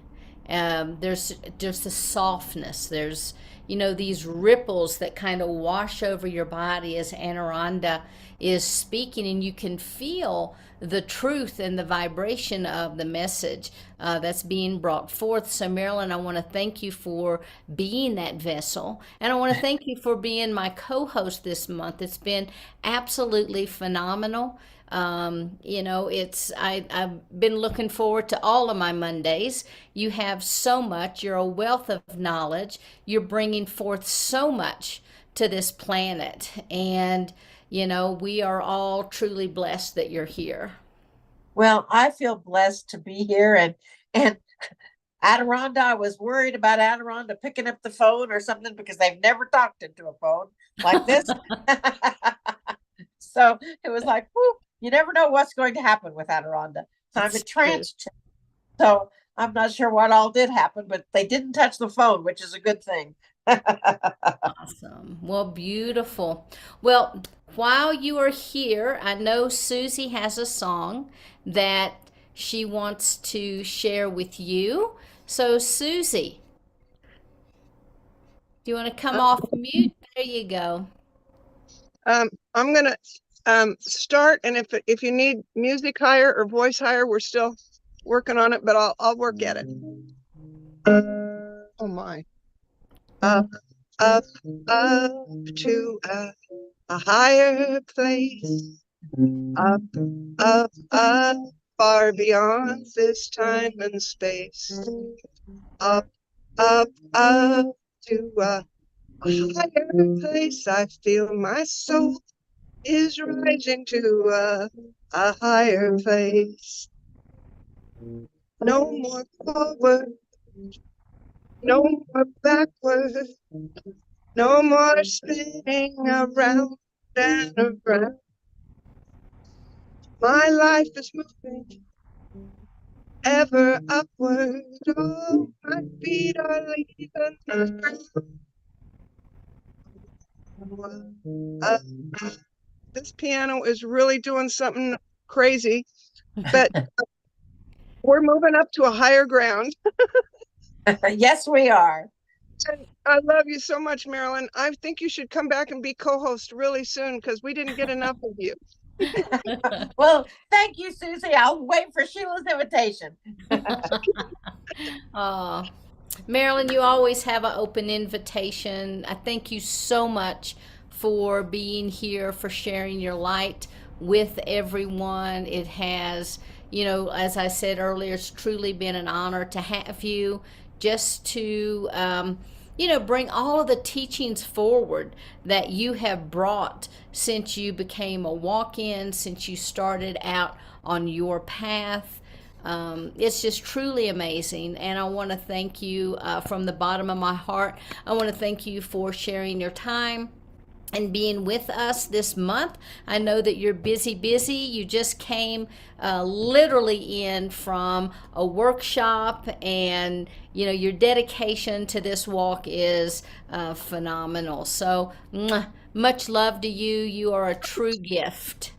There's just a softness. There's, these ripples that kind of wash over your body as Adironnda is speaking, and you can feel the truth and the vibration of the message that's being brought forth. So, Marilyn, I want to thank you for being that vessel, and I want to thank you for being my co-host this month. It's been absolutely phenomenal. I've been looking forward to all of my Mondays. You have so much. You're a wealth of knowledge. You're bringing forth so much to this planet, and we are all truly blessed that you're here. well, I feel blessed to be here, and Adironnda, I was worried about Adironnda picking up the phone or something because they've never talked into a phone like this. So it was like, whew, you never know what's going to happen with Adironnda. So I'm a trance. So I'm not sure what all did happen, but they didn't touch the phone, which is a good thing. Awesome. Well, beautiful. Well, while you are here, I know Susie has a song that she wants to share with you. So, Susie, do you want to come off mute? There you go. I'm gonna start, and if you need music higher or voice higher, we're still working on it, but I'll work at it. Oh my. Up, up, up to a higher place. Up, up, up, far beyond this time and space. Up, up, up to a higher place. I feel my soul is rising to a higher place. No more forward, no more backward, no more spinning around and around. My life is moving ever upward. Oh, my feet are leaving the ground. This piano is really doing something crazy, but we're moving up to a higher ground. Yes, we are. And I love you so much, Marilyn. I think you should come back and be co-host really soon because we didn't get enough of you. Well, thank you, Susie. I'll wait for Sheila's invitation. Oh, Marilyn, you always have an open invitation. I thank you so much for being here, for sharing your light with everyone. It has, as I said earlier, it's truly been an honor to have you, just to, bring all of the teachings forward that you have brought since you became a walk-in, since you started out on your path. It's just truly amazing, and I want to thank you from the bottom of my heart. I want to thank you for sharing your time and being with us this month. I know that you're busy. You just came literally in from a workshop, and your dedication to this walk is phenomenal. So much love to you. You are a true gift.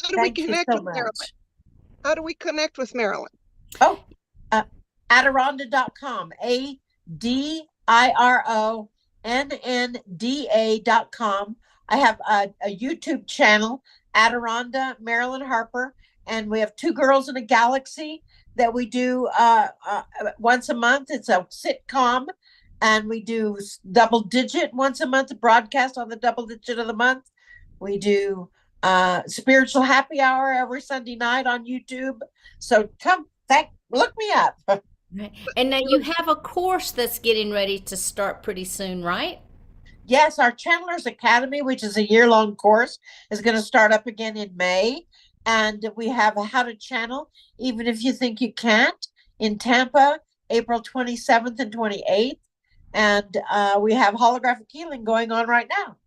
How do we Thank you connect so with Marilyn? much. How do we connect with Marilyn? Oh, Adironnda.com. ADIRONNDA.com. I have a YouTube channel, Adironnda Marilyn Harper, and we have Two Girls in a Galaxy that we do once a month. It's a sitcom, and we do double digit once a month, a broadcast on the double digit of the month. We do spiritual happy hour every Sunday night on YouTube. So look me up. Right. And now you have a course that's getting ready to start pretty soon, right? Yes, our Channelers Academy, which is a year-long course, is going to start up again in May. And we have a How to Channel, Even If You Think You Can't, in Tampa, April 27th and 28th. And we have holographic healing going on right now.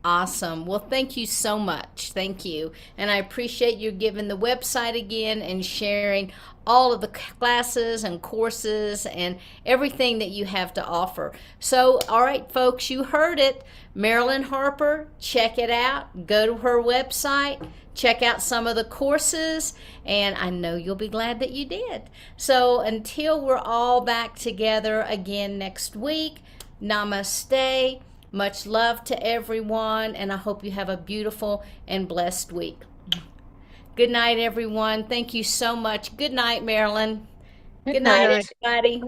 Awesome. Well, thank you so much. Thank you. And I appreciate you giving the website again and sharing all of the classes and courses and everything that you have to offer. So, all right, folks, you heard it. Marilyn Harper, check it out. Go to her website, check out some of the courses, and I know you'll be glad that you did. So, until we're all back together again next week, namaste. Much love to everyone, and I hope you have a beautiful and blessed week. Good night, everyone. Thank you so much. Good night, Marilyn. Good night, night. everybody.